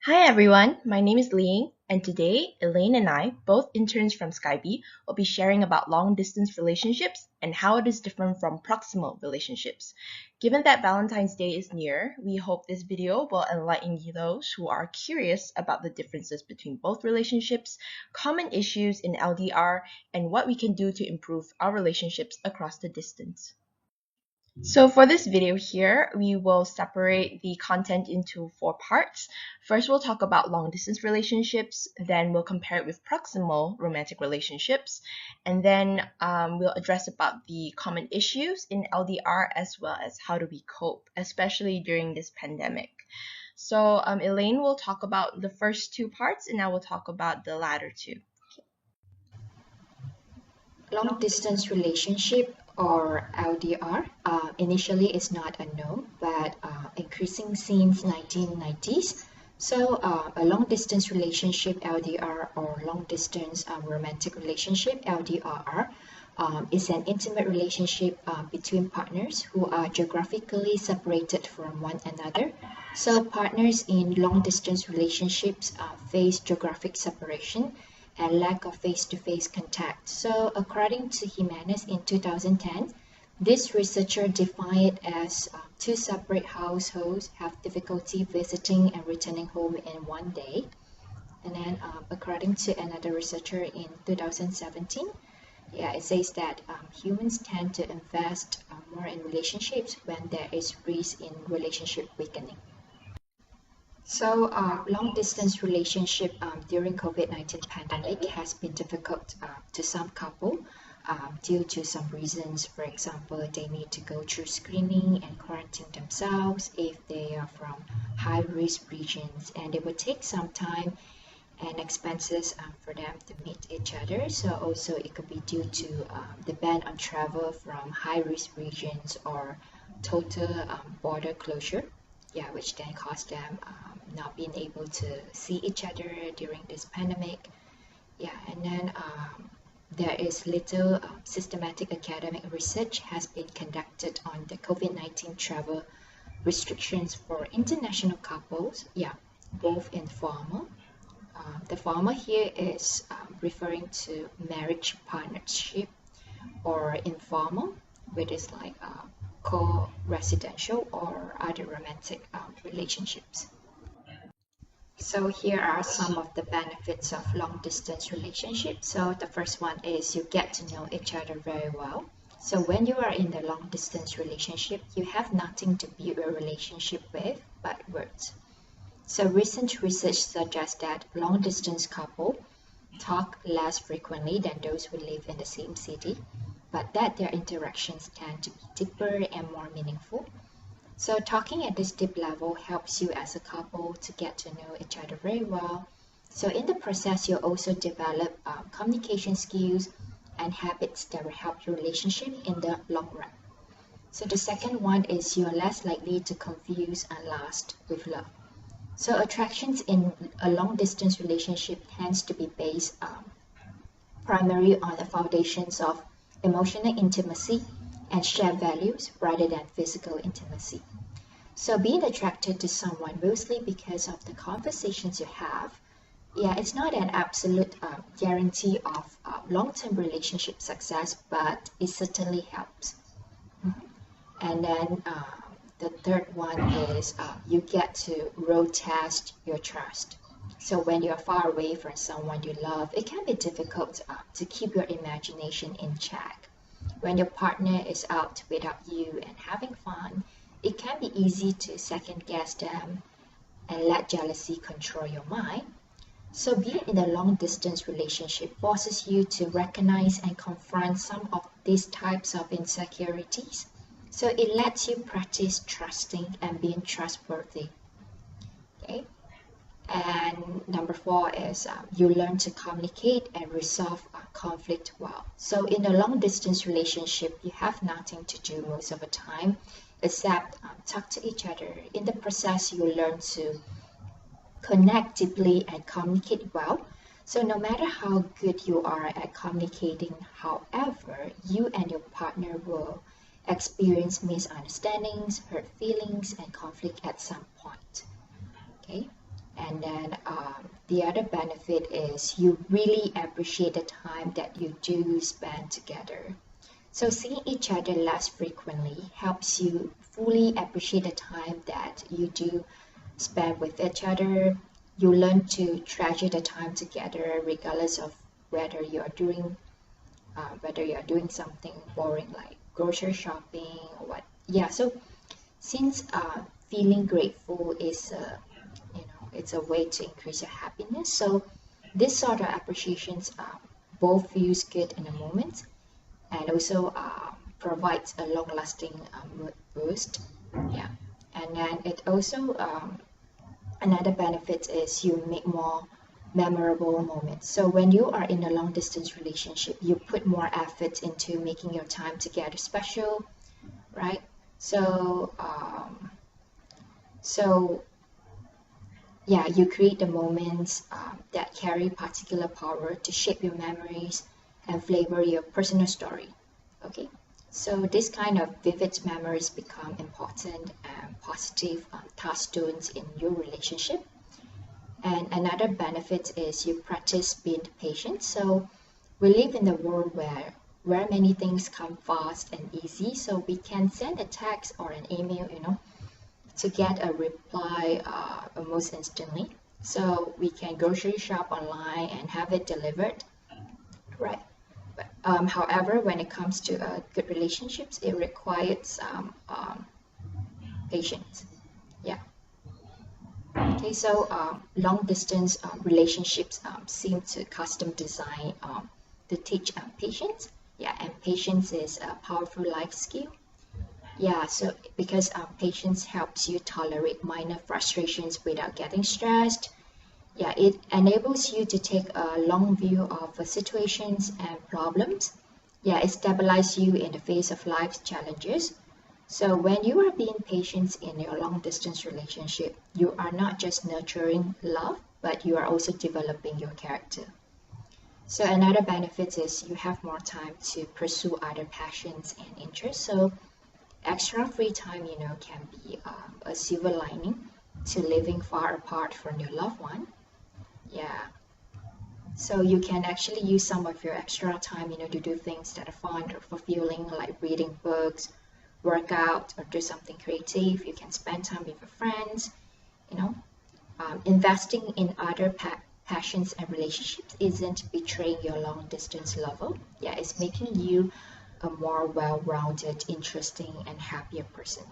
Hi everyone, my name is Li Ying, and today Elaine and I, both interns from Skybi, will be sharing about long-distance relationships and how it is different from proximal relationships. Given that Valentine's Day is near, we hope this video will enlighten those who are curious about the differences between both relationships, common issues in LDR, and what we can do to improve our relationships across the distance. So for this video here, we will separate the content into 4 parts. First, we'll talk about long-distance relationships, then we'll compare it with proximal romantic relationships, and then we'll address about the common issues in LDR as well as how do we cope, especially during this pandemic. So Elaine will talk about the first 2 parts, and I will talk about the latter 2. Long distance relationship or LDR initially is not unknown, but increasing since 1990s. So a long distance relationship LDR or long distance romantic relationship LDRR is an intimate relationship between partners who are geographically separated from one another. So partners in long distance relationships face geographic separation and lack of face-to-face contact. So according to Jimenez in 2010, this researcher defined it as two separate households have difficulty visiting and returning home in one day. And then according to another researcher in 2017, it says that humans tend to invest more in relationships when there is risk in relationship weakening. So, long distance relationship during COVID-19 pandemic has been difficult to some couple due to some reasons. For example, they need to go through screening and quarantine themselves if they are from high-risk regions, and it would take some time and expenses for them to meet each other. So also it could be due to the ban on travel from high-risk regions or total border closure, which then caused them not being able to see each other during this pandemic. And then there is little systematic academic research has been conducted on the COVID-19 travel restrictions for international couples, both informal. The former here is referring to marriage partnership, or informal, which is like co-residential or other romantic relationships. So here are some of the benefits of long distance relationships. So the first one is you get to know each other very well. So when you are in the long distance relationship, you have nothing to build a relationship with but words. So recent research suggests that long distance couples talk less frequently than those who live in the same city, but that their interactions tend to be deeper and more meaningful. So talking at this deep level helps you as a couple to get to know each other very well. So in the process, you also develop communication skills and habits that will help your relationship in the long run. So the second one is you're less likely to confuse and lust with love. So attractions in a long distance relationship tends to be based primarily on the foundations of emotional intimacy and shared values rather than physical intimacy. So being attracted to someone mostly because of the conversations you have, it's not an absolute guarantee of long-term relationship success, but it certainly helps. And then the third one is you get to road test your trust. So when you're far away from someone you love, it can be difficult to keep your imagination in check. When your partner is out without you and having fun, it can be easy to second guess them and let jealousy control your mind. So being in a long distance relationship forces you to recognize and confront some of these types of insecurities. So it lets you practice trusting and being trustworthy. Okay. And number 4 is you learn to communicate and resolve conflict well. So in a long distance relationship, you have nothing to do most of the time except talk to each other. In the process, you learn to connect deeply and communicate well. So no matter how good you are at communicating, however, you and your partner will experience misunderstandings, hurt feelings, and conflict at some point. Okay. And And then the other benefit is you really appreciate the time that you do spend together. So seeing each other less frequently helps you fully appreciate the time that you do spend with each other. You learn to treasure the time together regardless of whether you're doing something boring like grocery shopping or what. Yeah, so since feeling grateful is it's a way to increase your happiness. So this sort of appreciations both feels good in a moment and also provides a long-lasting mood boost. Yeah, and then it also another benefit is you make more memorable moments. So when you are in a long-distance relationship, you put more effort into making your time together special, right? So so yeah, you create the moments that carry particular power to shape your memories and flavor your personal story. Okay, so this kind of vivid memories become important and positive touchstones in your relationship. And another benefit is you practice being patient. So we live in a world where many things come fast and easy. So we can send a text or an email, to get a reply almost instantly. So we can grocery shop online and have it delivered, right? But, however, when it comes to good relationships, it requires patience. Yeah. Okay, so long distance relationships seem to custom design to teach patience. Yeah, and patience is a powerful life skill. Yeah, so because patience helps you tolerate minor frustrations without getting stressed. Yeah, it enables you to take a long view of situations and problems. Yeah, it stabilizes you in the face of life's challenges. So when you are being patient in your long distance relationship, you are not just nurturing love, but you are also developing your character. So another benefit is you have more time to pursue other passions and interests. So extra free time, can be a silver lining to living far apart from your loved one. Yeah. So you can actually use some of your extra time, to do things that are fun or fulfilling, like reading books, work out, or do something creative. You can spend time with your friends, you know. Investing in other passions and relationships isn't betraying your long distance lover. Yeah, it's making you a more well rounded, interesting, and happier person.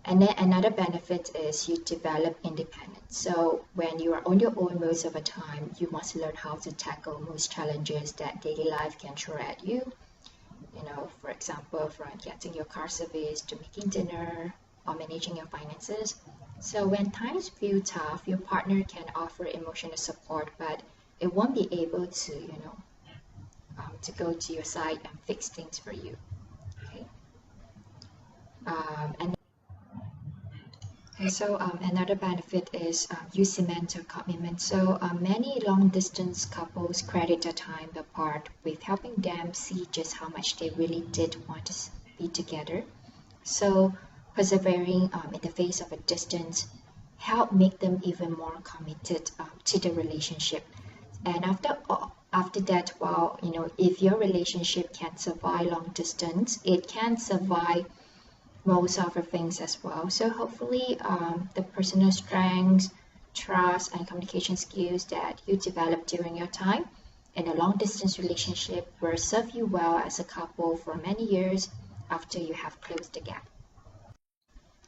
And then another benefit is you develop independence. So when you are on your own most of the time, you must learn how to tackle most challenges that daily life can throw at you. For example, from getting your car serviced to making dinner or managing your finances. So when times feel tough, your partner can offer emotional support, but it won't be able to go to your side and fix things for you. Okay. And Okay, so another benefit is you cement your commitment. So many long-distance couples credit their time apart with helping them see just how much they really did want to be together. So persevering in the face of a distance help make them even more committed to the relationship. And after that, well, if your relationship can survive long distance, it can survive most other things as well. So hopefully, the personal strengths, trust, and communication skills that you develop during your time in a long distance relationship will serve you well as a couple for many years after you have closed the gap.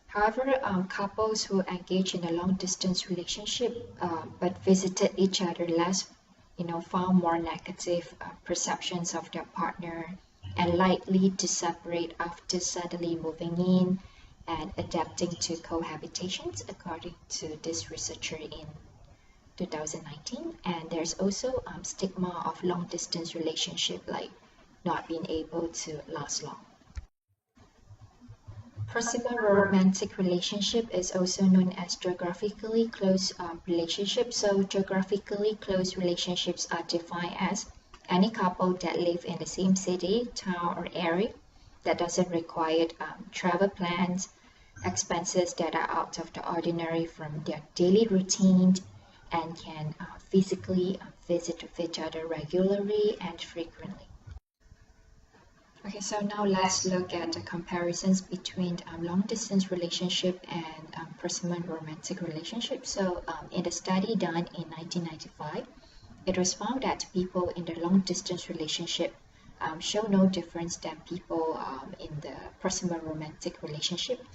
However, couples who engage in a long distance relationship but visited each other less, found more negative perceptions of their partner and likely to separate after suddenly moving in and adapting to cohabitations, according to this researcher in 2019. And there's also stigma of long distance relationship, like not being able to last long. Proximal romantic relationship is also known as geographically close relationships. So geographically close relationships are defined as any couple that live in the same city, town, or area that doesn't require travel plans, expenses that are out of the ordinary from their daily routine, and can physically visit each other regularly and frequently. Okay, so now let's look at the comparisons between long-distance relationship and proximal romantic relationships. So in the study done in 1995, it was found that people in the long-distance relationship show no difference than people in the proximal romantic relationship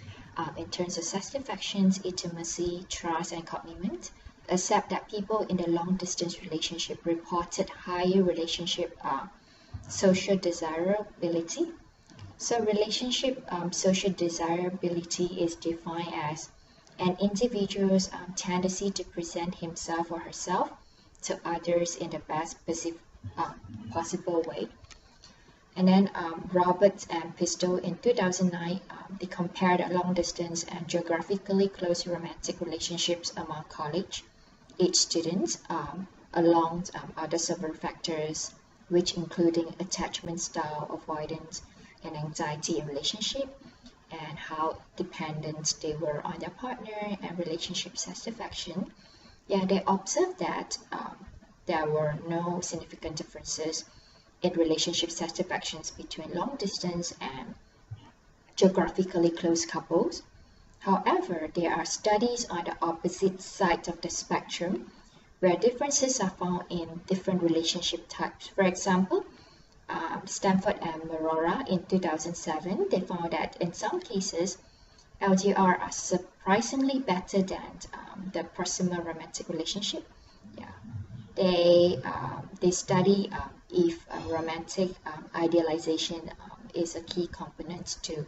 in terms of satisfaction, intimacy, trust, and commitment, except that people in the long-distance relationship reported higher relationship social desirability. So relationship social desirability is defined as an individual's tendency to present himself or herself to others in the best possible way. And then Roberts and Pistol in 2009, they compared long-distance and geographically close romantic relationships among college-age students along other several factors, which including attachment style, avoidance, and anxiety in relationship, and how dependent they were on their partner and relationship satisfaction. Yeah, they observed that there were no significant differences in relationship satisfactions between long distance and geographically close couples. However, there are studies on the opposite side of the spectrum where differences are found in different relationship types. For example, Stanford and Marora in 2007, they found that in some cases, LDR are surprisingly better than the proximal romantic relationship. Yeah. They study if romantic idealization is a key component to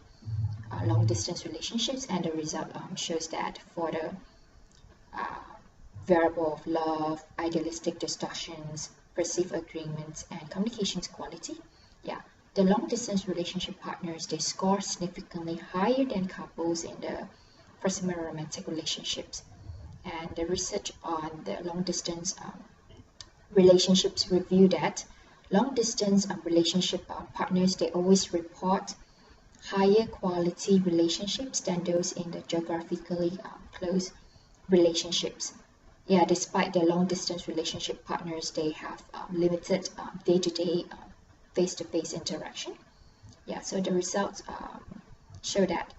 long distance relationships, and the result shows that for the variable of love, idealistic distortions, perceived agreements, and communications quality, yeah, the long distance relationship partners, they score significantly higher than couples in the proximal romantic relationships. And the research on the long distance relationships review that long distance relationship partners, they always report higher quality relationships than those in the geographically close relationships. Yeah, despite the long distance relationship partners, they have limited day-to-day face-to-face interaction. Yeah, so the results show that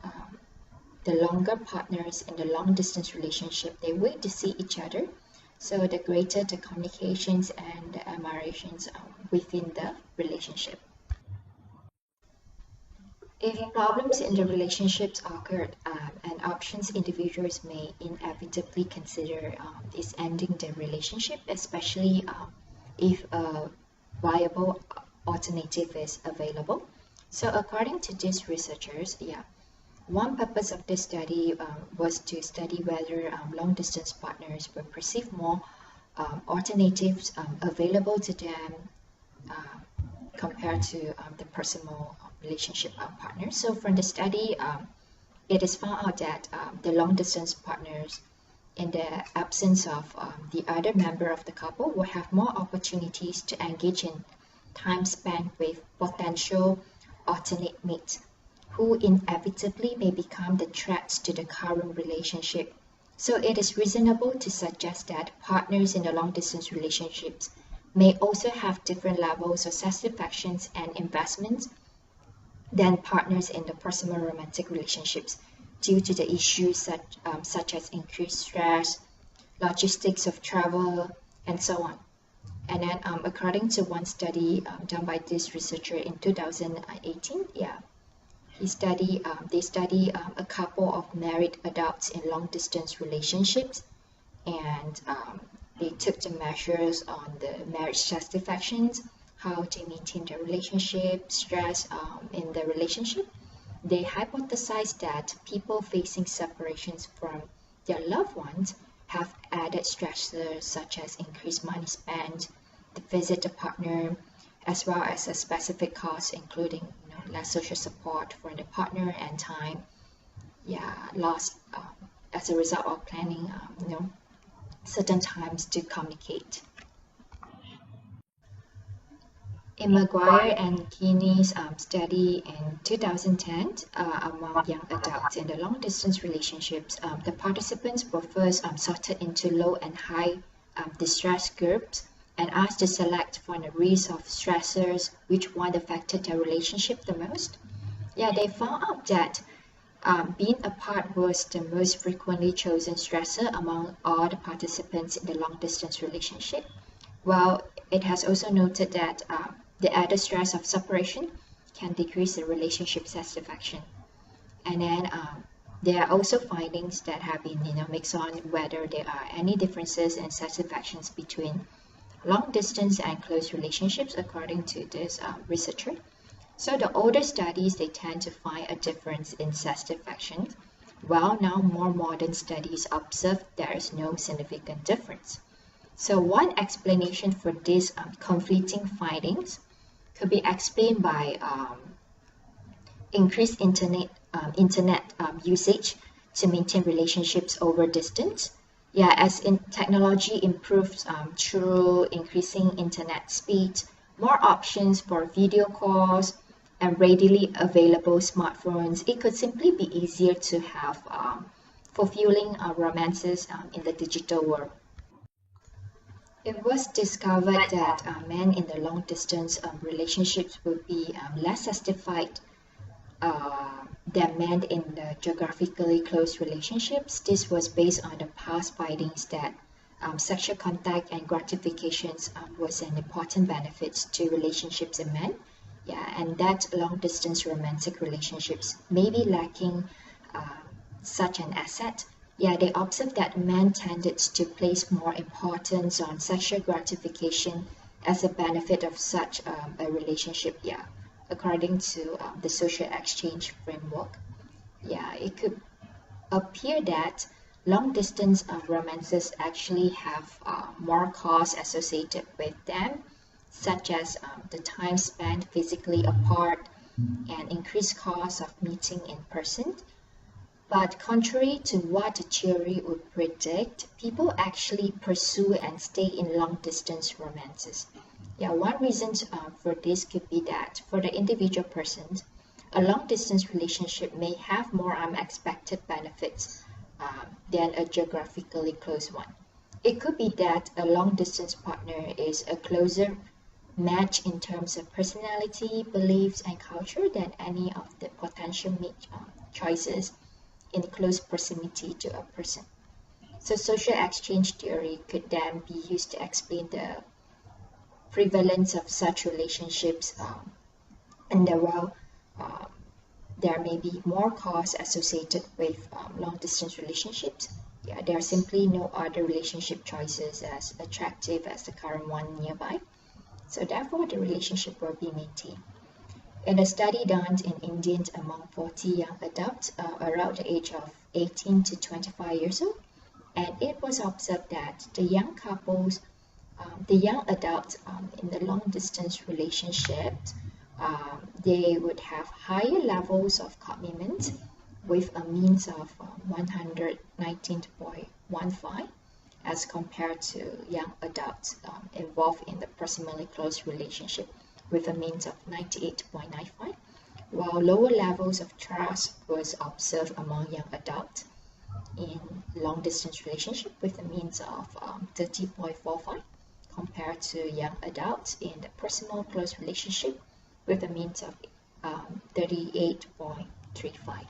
the longer partners in the long distance relationship, they wait to see each other. So the greater the communications and the admirations within the relationship. If problems in the relationships occurred, and options individuals may inevitably consider is ending the relationship, especially if a viable alternative is available. So according to these researchers, yeah, one purpose of this study was to study whether long-distance partners will perceive more alternatives available to them compared to the personal relationship partners. So from the study, it is found out that the long-distance partners, in the absence of the other member of the couple, will have more opportunities to engage in time spent with potential alternate mates, who inevitably may become the threats to the current relationship. So it is reasonable to suggest that partners in the long-distance relationships may also have different levels of satisfactions and investments than partners in the proximal romantic relationships due to the issues such as increased stress, logistics of travel, and so on. And then according to one study done by this researcher in 2018, yeah, they study a couple of married adults in long-distance relationships, and they took the measures on the marriage satisfactions, how they maintain their relationship, stress in the relationship. They hypothesized that people facing separations from their loved ones have added stressors such as increased money spent to visit the partner, as well as a specific costs including less social support for the partner and time, yeah, lost as a result of planning certain times to communicate. In McGuire and Keeney's study in 2010 among young adults in the long-distance relationships, the participants were first sorted into low and high distress groups and asked to select from a list of stressors which one affected their relationship the most. Yeah, they found out that being apart was the most frequently chosen stressor among all the participants in the long distance relationship. Well, it has also noted that the added stress of separation can decrease the relationship satisfaction. And then there are also findings that have been mixed on whether there are any differences in satisfactions between long distance and close relationships according to this researcher. So the older studies, they tend to find a difference in satisfaction, while now more modern studies observe there is no significant difference. So one explanation for these conflicting findings could be explained by increased internet usage to maintain relationships over distance. Yeah, as in technology improves through increasing internet speed, more options for video calls, and readily available smartphones, it could simply be easier to have fulfilling romances in the digital world. It was discovered that men in the long distance relationships would be less satisfied than men in the geographically close relationships. This was based on the past findings that sexual contact and gratifications was an important benefit to relationships in men. Yeah, and that long distance romantic relationships may be lacking such an asset. Yeah, they observed that men tended to place more importance on sexual gratification as a benefit of such a relationship. Yeah, according to the social exchange framework. Yeah, it could appear that long distance romances actually have more costs associated with them, such as the time spent physically apart and increased costs of meeting in person. But contrary to what the theory would predict, people actually pursue and stay in long distance romances. Yeah, one reason for this could be that for the individual persons, a long distance relationship may have more unexpected benefits than a geographically close one. It could be that a long distance partner is a closer match in terms of personality, beliefs, and culture than any of the potential mate choices in close proximity to a person. So social exchange theory could then be used to explain the prevalence of such relationships and while uh, there may be more costs associated with long distance relationships. Yeah, there are simply no other relationship choices as attractive as the current one nearby. So therefore, the relationship will be maintained. In a study done in India among 40 young adults around the age of 18 to 25 years old, and it was observed that the young adults in the long distance relationships, they would have higher levels of commitment with a means of 119.15 as compared to young adults involved in the proximally close relationship with a means of 98.95, while lower levels of trust was observed among young adults in long distance relationship with a means of 30.45 compared to young adults in the personal close relationship with a means of 38.35.